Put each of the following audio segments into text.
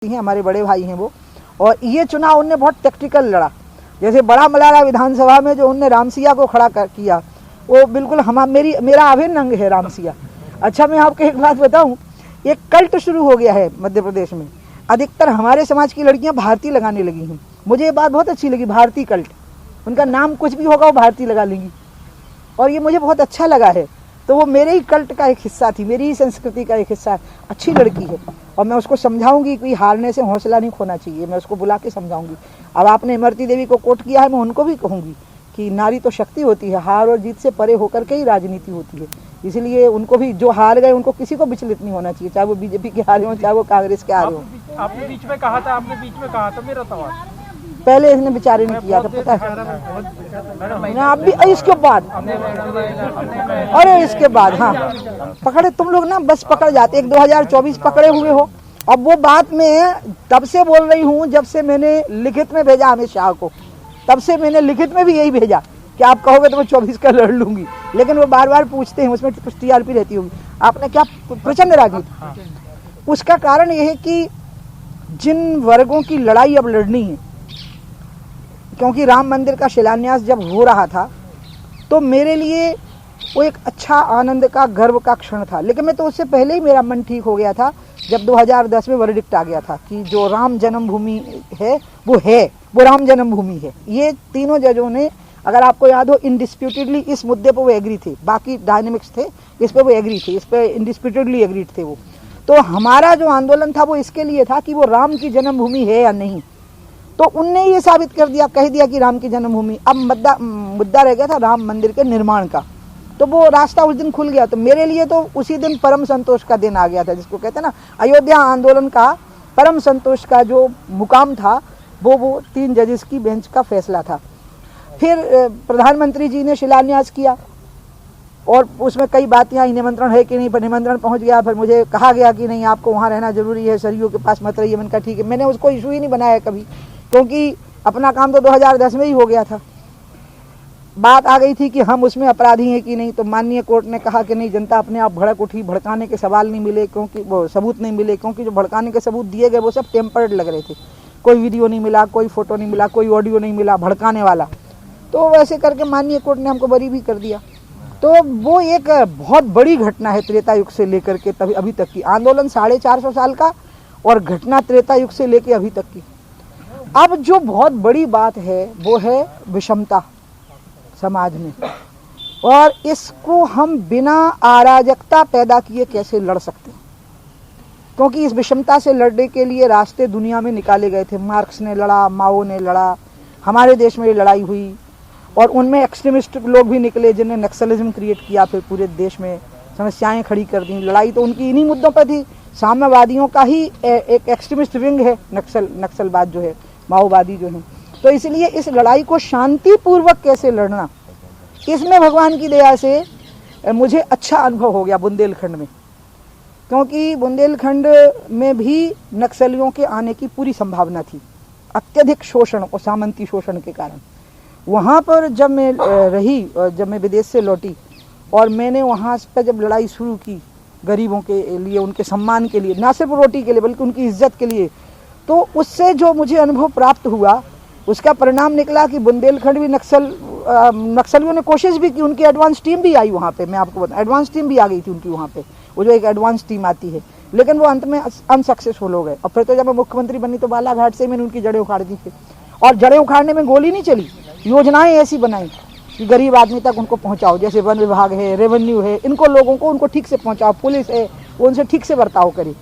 हैं, हमारे बड़े भाई हैं वो। और ये चुनाव उनने बहुत टैक्टिकल लड़ा। जैसे बड़ा मलाला विधानसभा में जो उनने रामसिया को खड़ा किया, वो बिल्कुल मेरा अभिन्न अंग है रामसिया। अच्छा, मैं आपको एक बात बताऊं, एक कल्ट शुरू हो गया है मध्य प्रदेश में। अधिकतर हमारे समाज की लड़कियां भारती लगाने लगी हैं। मुझे ये बात बहुत अच्छी लगी, भारती कल्ट। उनका नाम कुछ भी होगा वो भारती लगा लेंगी, और ये मुझे बहुत अच्छा लगा है। तो वो मेरे ही कल्ट का एक हिस्सा थी, मेरी ही संस्कृति का एक हिस्सा है। अच्छी लड़की है और मैं उसको समझाऊंगी कि हारने से हौसला नहीं खोना चाहिए। मैं उसको बुला के समझाऊंगी। अब आपने इमरती देवी को कोट किया है, मैं उनको भी कहूंगी कि नारी तो शक्ति होती है, हार और जीत से परे होकर के ही राजनीति होती है। इसलिए उनको भी, जो हार गए उनको किसी को विचलित नहीं होना चाहिए, चाहे वो बीजेपी के हारे हो चाहे वो कांग्रेस के हारे हो। आपने बीच में कहा था मेरा सवाल पहले इसने बेचारे ने किया था, पता है ना। आप भी इसके बाद, अरे इसके बाद हाँ पकड़े तुम लोग ना, बस पकड़ जाते। एक 2024 पकड़े हुए हो। अब वो बात मैं तब से बोल रही हूँ जब से मैंने लिखित में भेजा अमित शाह को, तब से मैंने लिखित में भी यही भेजा कि आप कहोगे तो मैं 24 का लड़ लूंगी। लेकिन वो बार बार पूछते हैं, उसमें कुछ टीआरपी रहती होगी। आपने क्या प्रचंड राजनीति। उसका कारण यह है कि जिन वर्गों की लड़ाई अब लड़नी है, क्योंकि राम मंदिर का शिलान्यास जब हो रहा था तो मेरे लिए वो एक अच्छा आनंद का, गर्व का क्षण था। लेकिन मैं तो उससे पहले ही मेरा मन ठीक हो गया था जब 2010 में वर्डिक्ट आ गया था कि जो राम जन्मभूमि है वो राम जन्मभूमि है। ये तीनों जजों ने, अगर आपको याद हो, इंडिस्प्यूटेडली इस मुद्दे पर वो एग्री थे। बाकी डायनेमिक्स थे, इस पर वो एग्री थे, इस पर इंडिस्प्यूटेडली एग्रीड थे वो। तो हमारा जो आंदोलन था वो इसके लिए था कि वो राम की जन्मभूमि है या नहीं। तो उनने ये साबित कर दिया, कह दिया कि राम की जन्मभूमि। अब मुद्दा रह गया था राम मंदिर के निर्माण का, तो वो रास्ता उस दिन खुल गया। तो मेरे लिए तो उसी दिन परम संतोष का दिन आ गया था, जिसको कहते हैं ना अयोध्या आंदोलन का परम संतोष का जो मुकाम था वो 3 जजेस की बेंच का फैसला था। फिर प्रधानमंत्री जी ने शिलान्यास किया और उसमें कई बातें आई, निमंत्रण है कि नहीं, पर निमंत्रण पहुंच गया। फिर मुझे कहा गया कि नहीं, आपको वहाँ रहना जरूरी है, सरयू के पास मत रहिए। मैंने कहा ठीक है। मैंने उसको इशू ही नहीं बनाया कभी, क्योंकि अपना काम तो 2010 में ही हो गया था। बात आ गई थी कि हम उसमें अपराधी हैं कि नहीं, तो माननीय कोर्ट ने कहा कि नहीं, जनता अपने आप भड़क उठी। भड़काने के सवाल नहीं मिले, क्योंकि वो सबूत नहीं मिले, क्योंकि जो भड़काने के सबूत दिए गए वो सब टेम्पर्ड लग रहे थे। कोई वीडियो नहीं मिला, कोई फोटो नहीं मिला, कोई ऑडियो नहीं मिला भड़काने वाला। तो वैसे करके माननीय कोर्ट ने हमको बरी भी कर दिया। तो वो एक बहुत बड़ी घटना है त्रेता युग से लेकर के तभी अभी तक की। आंदोलन 450 साल का और घटना त्रेता युग से लेकर अभी तक की। अब जो बहुत बड़ी बात है वो है विषमता समाज में, और इसको हम बिना अराजकता पैदा किए कैसे लड़ सकते हैं। क्योंकि इस विषमता से लड़ने के लिए रास्ते दुनिया में निकाले गए थे। मार्क्स ने लड़ा, माओ ने लड़ा, हमारे देश में ये लड़ाई हुई, और उनमें एक्सट्रीमिस्ट लोग भी निकले जिन्हें नक्सलिज्म क्रिएट किया, फिर पूरे देश में समस्याएं खड़ी कर दी। लड़ाई तो उनकी इन्हीं मुद्दों पर थी। साम्यवादियों का ही एक एक्सट्रीमिस्ट विंग है नक्सलवाद जो है, माओवादी जो है। तो इसलिए इस लड़ाई को शांतिपूर्वक कैसे लड़ना, इसमें भगवान की दया से मुझे अच्छा अनुभव हो गया बुंदेलखंड में। क्योंकि बुंदेलखंड में भी नक्सलियों के आने की पूरी संभावना थी, अत्यधिक शोषण और सामंती शोषण के कारण। वहाँ पर जब मैं रही, जब मैं विदेश से लौटी और मैंने वहाँ पर जब लड़ाई शुरू की गरीबों के लिए, उनके सम्मान के लिए, ना सिर्फ रोटी के लिए बल्कि उनकी इज्जत के लिए, तो उससे जो मुझे अनुभव प्राप्त हुआ उसका परिणाम निकला कि बुंदेलखंड भी नक्सलियों ने कोशिश भी की। उनकी एडवांस टीम भी आई वहाँ पे, मैं आपको बताऊँ, एडवांस टीम भी आ गई थी उनकी वहाँ पे, वो जो एक एडवांस टीम आती है। लेकिन वो अंत में अनसक्सेसफुल हो गए। और फिर तो जब मैं मुख्यमंत्री बनी तो बालाघाट से मैंने उनकी जड़ें उखाड़ दी थी। और जड़ें उखाड़ने में गोली नहीं चली, योजनाएं ऐसी बनाई कि गरीब आदमी तक उनको पहुंचाओ। जैसे वन विभाग है, रेवेन्यू है, इनको लोगों को उनको ठीक से पहुंचाओ, पुलिस है वो उनसे ठीक से बर्ताव करे।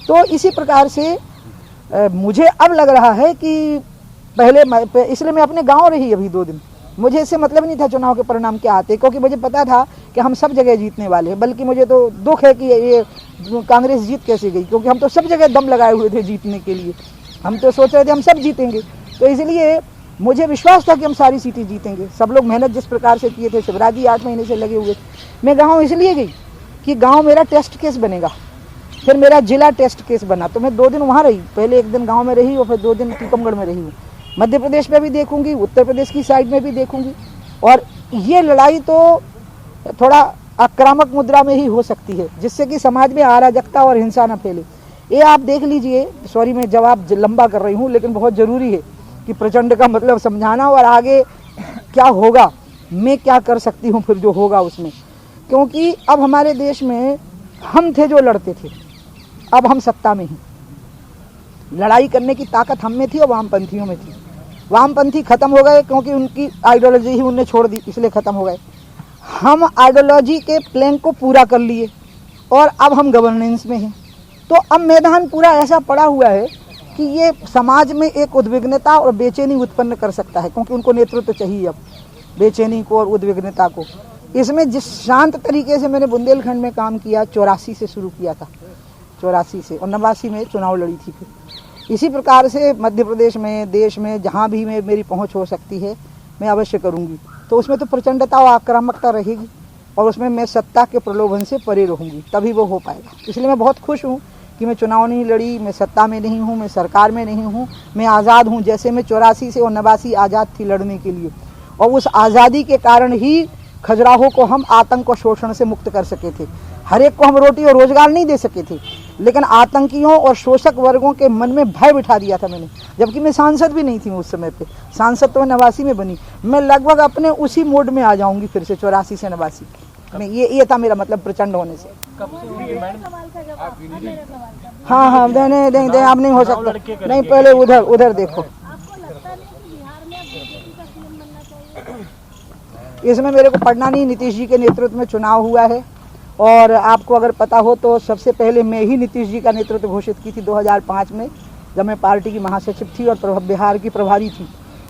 तो इसी प्रकार से मुझे अब लग रहा है कि पहले इसलिए मैं अपने गांव रही अभी 2 दिन। मुझे इससे मतलब नहीं था चुनाव के परिणाम क्या आते, क्योंकि मुझे पता था कि हम सब जगह जीतने वाले हैं। बल्कि मुझे तो दुख है कि ये कांग्रेस जीत कैसे गई, क्योंकि हम तो सब जगह दम लगाए हुए थे जीतने के लिए। हम तो सोच रहे थे हम सब जीतेंगे। तो इसलिए मुझे विश्वास था कि हम सारी सीटें जीतेंगे। सब लोग मेहनत जिस प्रकार से किए थे, शिवराज जी 8 महीने से लगे हुए थे। मैं गाँव इसलिए गई कि गाँव मेरा टेस्ट केस बनेगा, फिर मेरा जिला टेस्ट केस बना। तो मैं 2 दिन वहाँ रही, पहले 1 दिन गाँव में रही और फिर 2 दिन टीकमगढ़ में रही हूँ। मध्य प्रदेश में भी देखूंगी, उत्तर प्रदेश की साइड में भी देखूंगी। और ये लड़ाई तो थोड़ा आक्रामक मुद्रा में ही हो सकती है, जिससे कि समाज में अराजकता और हिंसा न फैले। ये आप देख लीजिए। सॉरी मैं जवाब लंबा कर रही हूँ, लेकिन बहुत ज़रूरी है कि प्रचंड का मतलब समझाना और आगे क्या होगा, मैं क्या कर सकती हूँ फिर जो होगा उसमें। क्योंकि अब हमारे देश में हम थे जो लड़ते थे, अब हम सत्ता में हैं। लड़ाई करने की ताकत हम में थी और वामपंथियों में थी। वामपंथी खत्म हो गए क्योंकि उनकी आइडियोलॉजी ही उनने छोड़ दी, इसलिए खत्म हो गए। हम आइडियोलॉजी के प्लान को पूरा कर लिए और अब हम गवर्नेंस में हैं। तो अब मैदान पूरा ऐसा पड़ा हुआ है कि ये समाज में एक उद्विग्नता और बेचैनी उत्पन्न कर सकता है, क्योंकि उनको नेतृत्व चाहिए अब, बेचैनी को और उद्विग्नता को। इसमें जिस शांत तरीके से मैंने बुंदेलखंड में काम किया, 84 से शुरू किया था, 84 से, और 89 में चुनाव लड़ी थी। फिर इसी प्रकार से मध्य प्रदेश में, देश में जहाँ भी मेरी पहुँच हो सकती है मैं अवश्य करूँगी। तो उसमें तो प्रचंडता और आक्रामकता रहेगी और उसमें मैं सत्ता के प्रलोभन से परे रहूँगी, तभी वो हो पाएगा। इसलिए मैं बहुत खुश हूँ कि मैं चुनाव नहीं लड़ी, मैं सत्ता में नहीं हूँ, मैं सरकार में नहीं हूँ, मैं आज़ाद हूँ। जैसे मैं 84 से और 89 आज़ाद थी लड़ने के लिए, और उस आज़ादी के कारण ही खजुराहो को हम आतंक और शोषण से मुक्त कर सके थे। हर एक को हम रोटी और रोजगार नहीं दे सके थे, लेकिन आतंकियों और शोषक वर्गों के मन में भय बिठा दिया था मैंने, जबकि मैं सांसद भी नहीं थी उस समय पे। सांसद तो 89 में बनी, मैं लगभग अपने उसी मोड में आ जाऊंगी फिर से 84 से 89 में। ये था मेरा मतलब प्रचंड होने से। कब से हुई मैडम? हाँ, नहीं आप नहीं हो सकता, नहीं पहले उधर देखो। इसमें मेरे को पढ़ना नहीं, नीतीश जी के नेतृत्व में चुनाव हुआ है, और आपको अगर पता हो तो सबसे पहले मैं ही नीतीश जी का नेतृत्व घोषित की थी 2005 में, जब मैं पार्टी की महासचिव थी और बिहार की प्रभारी थी।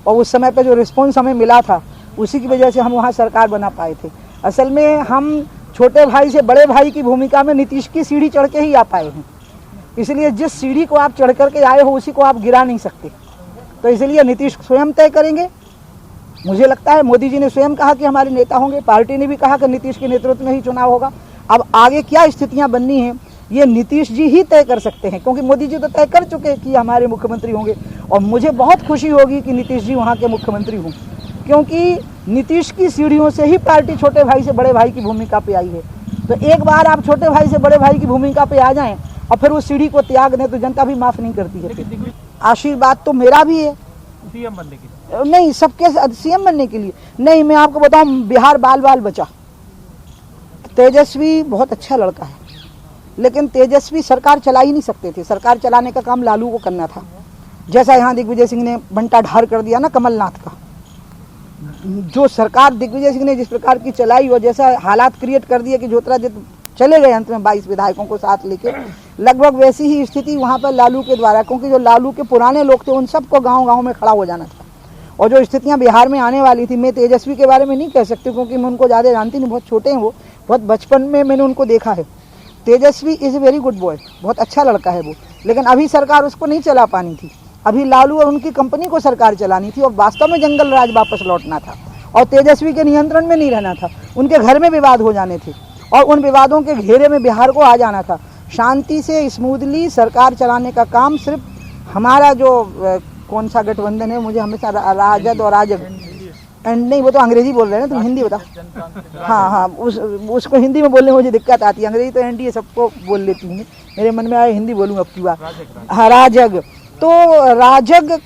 और उस समय पे जो रिस्पॉन्स हमें मिला था उसी की वजह से हम वहाँ सरकार बना पाए थे। असल में हम छोटे भाई से बड़े भाई की भूमिका में नीतीश की सीढ़ी चढ़ के ही आ पाए हैं। इसलिए जिस सीढ़ी को आप चढ़ करके आए हो उसी को आप गिरा नहीं सकते। तो इसलिए नीतीश स्वयं तय करेंगे। मुझे लगता है मोदी जी ने स्वयं कहा कि हमारे नेता होंगे, पार्टी ने भी कहा कि नीतीश के नेतृत्व में ही चुनाव होगा। अब आगे क्या स्थितियां बननी हैं ये नीतीश जी ही तय कर सकते हैं, क्योंकि मोदी जी तो तय कर चुके हैं कि हमारे मुख्यमंत्री होंगे। और मुझे बहुत खुशी होगी कि नीतीश जी वहाँ के मुख्यमंत्री हों, क्योंकि नीतीश की सीढ़ियों से ही पार्टी छोटे भाई से बड़े भाई की भूमिका पे आई है। तो एक बार आप छोटे भाई से बड़े भाई की भूमिका पे आ जाएं और फिर उस सीढ़ी को त्याग दें तो जनता भी माफ नहीं करती है। आशीर्वाद तो मेरा भी है सीएम बनने के लिए, नहीं सबके सीएम बनने के लिए नहीं। मैं आपको बताऊं, बिहार बाल बाल बचा। तेजस्वी बहुत अच्छा लड़का है, लेकिन तेजस्वी सरकार चला ही नहीं सकते थे। सरकार चलाने का काम लालू को करना था। जैसा यहाँ दिग्विजय सिंह ने बंटा ढार कर दिया ना कमलनाथ का, जो सरकार दिग्विजय सिंह ने जिस प्रकार की चलाई और जैसा हालात क्रिएट कर दिए कि ज्योतिरादित्य चले गए अंत में 22 विधायकों को साथ लेके, लगभग वैसी ही स्थिति वहाँ पर लालू के द्वारा, क्योंकि जो लालू के पुराने लोग थे उन सबको गाँव-गाँव में खड़ा हो जाना था। और जो स्थितियाँ बिहार में आने वाली थी, मैं तेजस्वी के बारे में नहीं कह सकती क्योंकि मैं उनको ज़्यादा जानती नहीं, बहुत छोटे हैं वो, बहुत बचपन में मैंने उनको देखा है। Tejashwi is a very good boy, बहुत अच्छा लड़का है वो, लेकिन अभी सरकार उसको नहीं चला पानी थी। अभी लालू और उनकी कंपनी को सरकार चलानी थी और वास्तव में जंगल राज वापस लौटना था और तेजस्वी के नियंत्रण में नहीं रहना था। उनके घर में विवाद हो जाने थे और उन विवादों के घेरे में बिहार को आ जाना था। शांति से स्मूथली सरकार चलाने का काम सिर्फ हमारा जो कौन सा गठबंधन है, मुझे हमेशा राजद और राजग नहीं, वो तो अंग्रेजी बोल रहे हैं ना, तुम हिंदी बताओ। हाँ, उसको हिंदी में बोलने में मुझे दिक्कत आती है, अंग्रेजी तो एनडीए सबको बोल लेती हूँ। मेरे मन में आया हिंदी बोलूँगा अब की बार। हाँ, राजग, तो राजग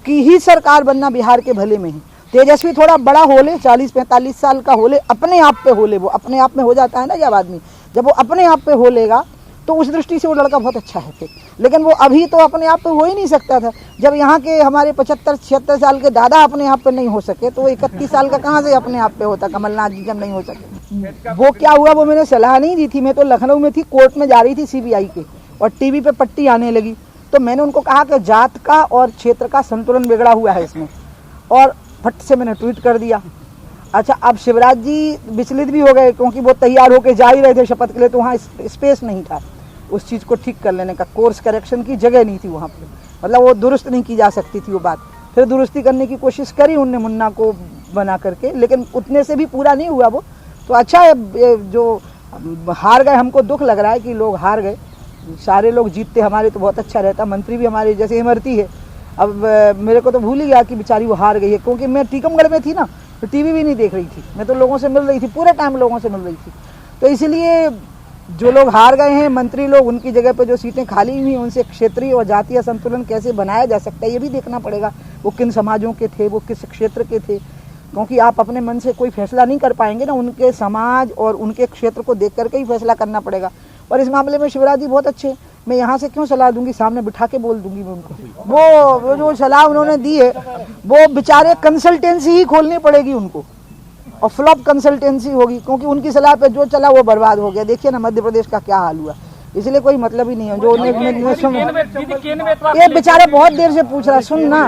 की ही सरकार बनना बिहार के भले में है। तेजस्वी थोड़ा बड़ा हो ले, 40-45 साल का हो ले, अपने आप पे हो ले, वो अपने आप में हो जाता है ना जब आदमी, जब वो अपने आप पे हो लेगा तो उस दृष्टि से वो लड़का बहुत अच्छा है फिर। लेकिन वो अभी तो अपने आप पे हो ही नहीं सकता था। जब यहाँ के हमारे 75-76 साल के दादा अपने आप पे नहीं हो सके तो 31 साल का कहाँ से अपने आप पे होता, कमलनाथ जी जब नहीं हो सके। वो क्या हुआ, वो मैंने सलाह नहीं दी थी, मैं तो लखनऊ में थी, कोर्ट में जा रही थी सीबीआई के, और टीवी पे पट्टी आने लगी तो मैंने उनको कहा कि जात का और क्षेत्र का संतुलन बिगड़ा हुआ है इसमें, और फट से मैंने ट्वीट कर दिया। अच्छा, अब शिवराज जी विचलित भी हो गए क्योंकि वो तैयार होकर जा ही रहे थे शपथ के लिए, तो वहाँ स्पेस नहीं था उस चीज़ को ठीक कर लेने का, कोर्स करेक्शन की जगह नहीं थी वहाँ पे, मतलब वो दुरुस्त नहीं की जा सकती थी वो बात। फिर दुरुस्ती करने की कोशिश करी उनने मुन्ना को बना करके, लेकिन उतने से भी पूरा नहीं हुआ वो। तो अच्छा है, जो हार गए, हमको दुख लग रहा है कि लोग हार गए। सारे लोग जीतते हमारे तो बहुत अच्छा रहता, मंत्री भी हमारे जैसे इमरती है। अब मेरे को तो भूल ही गया कि बेचारी वो हार गई है, क्योंकि मैं टीकमगढ़ में थी ना, तो टीवी भी नहीं देख रही थी, मैं तो लोगों से मिल रही थी, पूरे टाइम लोगों से मिल रही थी। तो इसलिए जो लोग हार गए हैं मंत्री लोग, उनकी जगह पे जो सीटें खाली हुई उनसे क्षेत्रीय और जातीय संतुलन कैसे बनाया जा सकता है ये भी देखना पड़ेगा। वो किन समाजों के थे, वो किस क्षेत्र के थे, क्योंकि आप अपने मन से कोई फैसला नहीं कर पाएंगे ना, उनके समाज और उनके क्षेत्र को देख करके ही फैसला करना पड़ेगा। और इस मामले में शिवराज जी बहुत अच्छे, मैं यहाँ से क्यों सलाह दूंगी, सामने बिठा के बोल दूंगी मैं उनको। वो जो सलाह उन्होंने दी है वो बेचारे कंसल्टेंसी ही खोलनी पड़ेगी उनको, और फ्लॉप कंसल्टेंसी होगी, क्योंकि उनकी सलाह पे जो चला वो बर्बाद हो गया। देखिए ना मध्य प्रदेश का क्या हाल हुआ, इसलिए कोई मतलब ही नहीं है। जो ये बेचारे बहुत देर से पूछ रहा, सुन ना,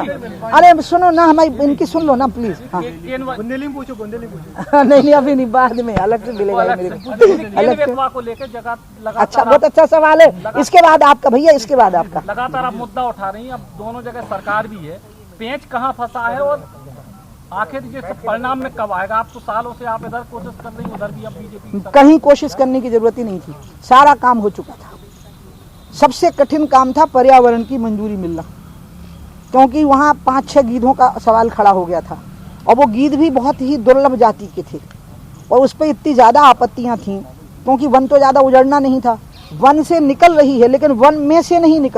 अरे सुनो ना, हमारी इनकी सुन लो ना प्लीज। हाँ बुंदेली पूछो, बुंदेली पूछो। नहीं अलग से बाद में अलग से मिलेगा मेरे को, अलग से। को लेकर जगह अच्छा, बहुत अच्छा सवाल है। इसके बाद आपका भैया, इसके बाद आपका। लगातार आप मुद्दा उठा रही हैं, अब दोनों जगह सरकार भी है, पेंच कहाँ फंसा है और आखिर ये सब परिणाम में कब आएगा? आप तो सालों से आप इधर कोशिश कर रही हैं, उधर भी अब बीजेपी कहीं कोशिश करने की जरूरत ही नहीं थी, सारा काम हो चुका था। सबसे कठिन काम था पर्यावरण की मंजूरी मिलना, क्योंकि वहाँ 5-6 गीधों का सवाल खड़ा हो गया था, और वो गीध भी बहुत ही दुर्लभ जाति के थे, और उस पर इतनी ज़्यादा आपत्तियाँ थीं, क्योंकि वन तो ज़्यादा उजड़ना नहीं था, वन से निकल रही है लेकिन वन में से नहीं निकल